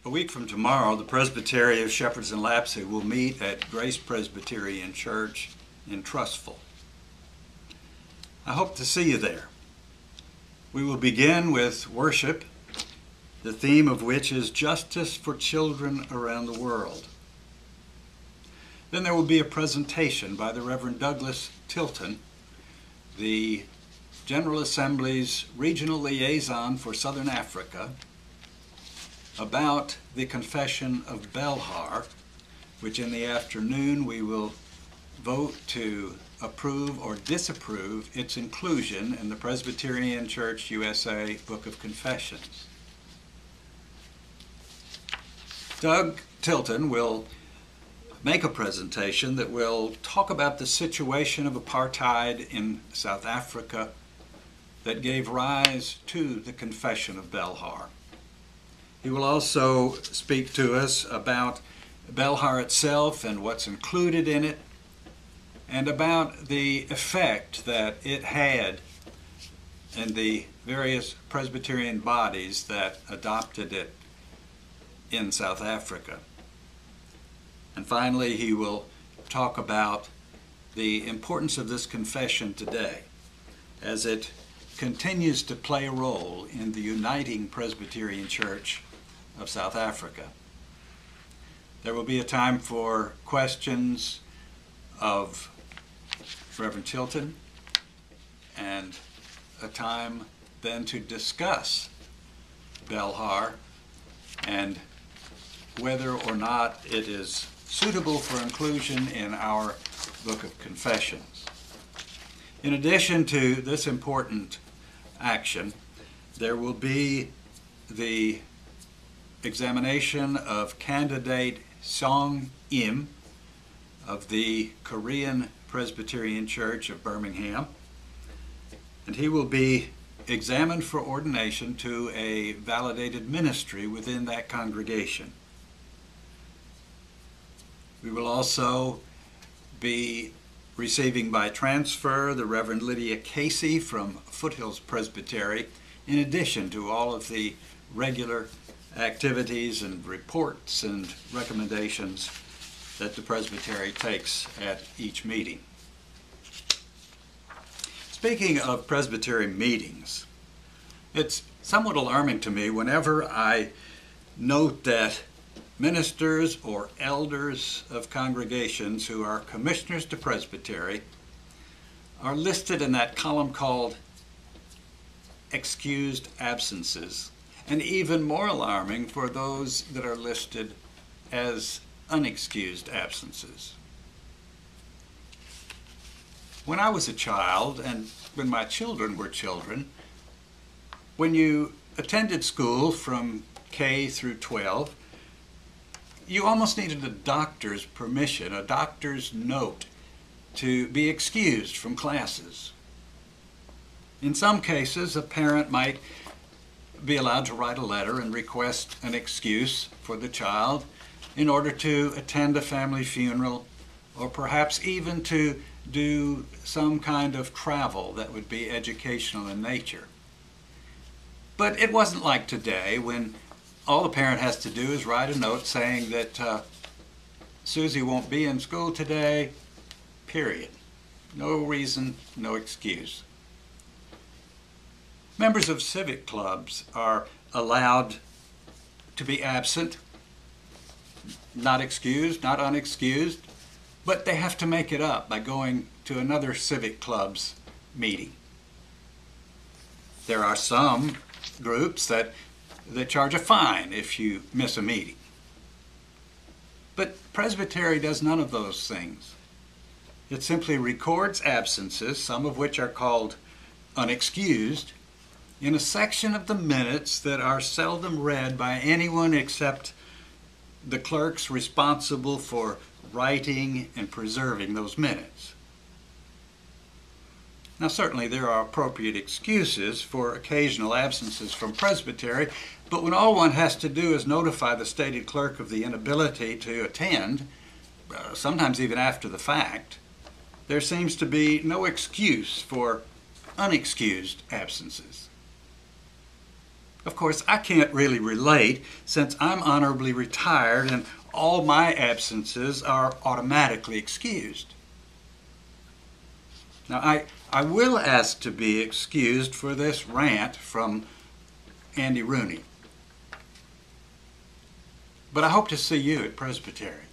A week from tomorrow, the Presbytery of Shepherds and Lapsey will meet at Grace Presbyterian Church in Trustful. I hope to see you there. We will begin with worship, the theme of which is justice for children around the world. Then there will be a presentation by the Reverend Douglas Tilton, the General Assembly's regional liaison for Southern Africa, about the Confession of Belhar, which in the afternoon we will vote to approve or disapprove its inclusion in the Presbyterian Church USA Book of Confessions. Doug Tilton will make a presentation that will talk about the situation of apartheid in South Africa that gave rise to the Confession of Belhar. He will also speak to us about Belhar itself and what's included in it, and about the effect that it had in the various Presbyterian bodies that adopted it in South Africa. And finally, he will talk about the importance of this confession today as it continues to play a role in the uniting Presbyterian Church of South Africa. There will be a time for questions of Reverend Tilton and a time then to discuss Belhar and whether or not it is suitable for inclusion in our Book of Confessions. In addition to this important action, there will be the examination of candidate Song Im of the Korean Presbyterian Church of Birmingham, and he will be examined for ordination to a validated ministry within that congregation. We will also be receiving by transfer the Reverend Lydia Casey from Foothills Presbytery, in addition to all of the regular activities and reports and recommendations that the Presbytery takes at each meeting. Speaking of Presbytery meetings, it's somewhat alarming to me whenever I note that ministers or elders of congregations who are commissioners to Presbytery are listed in that column called excused absences, and even more alarming for those that are listed as unexcused absences. When I was a child, and when my children were children, when you attended school from K through 12, you almost needed a doctor's permission, a doctor's note, to be excused from classes. In some cases, a parent might be allowed to write a letter and request an excuse for the child in order to attend a family funeral, or perhaps even to do some kind of travel that would be educational in nature. But it wasn't like today, when all the parent has to do is write a note saying that Susie won't be in school today, period. No reason, no excuse. Members of civic clubs are allowed to be absent, not excused, not unexcused, but they have to make it up by going to another civic club's meeting. There are some groups that charge a fine if you miss a meeting. But Presbytery does none of those things. It simply records absences, some of which are called unexcused, in a section of the minutes that are seldom read by anyone except the clerks responsible for writing and preserving those minutes. Now, certainly there are appropriate excuses for occasional absences from Presbytery, but when all one has to do is notify the stated clerk of the inability to attend, sometimes even after the fact, there seems to be no excuse for unexcused absences. Of course, I can't really relate since I'm honorably retired and all my absences are automatically excused. Now, I will ask to be excused for this rant from Andy Rooney. But I hope to see you at Presbytery.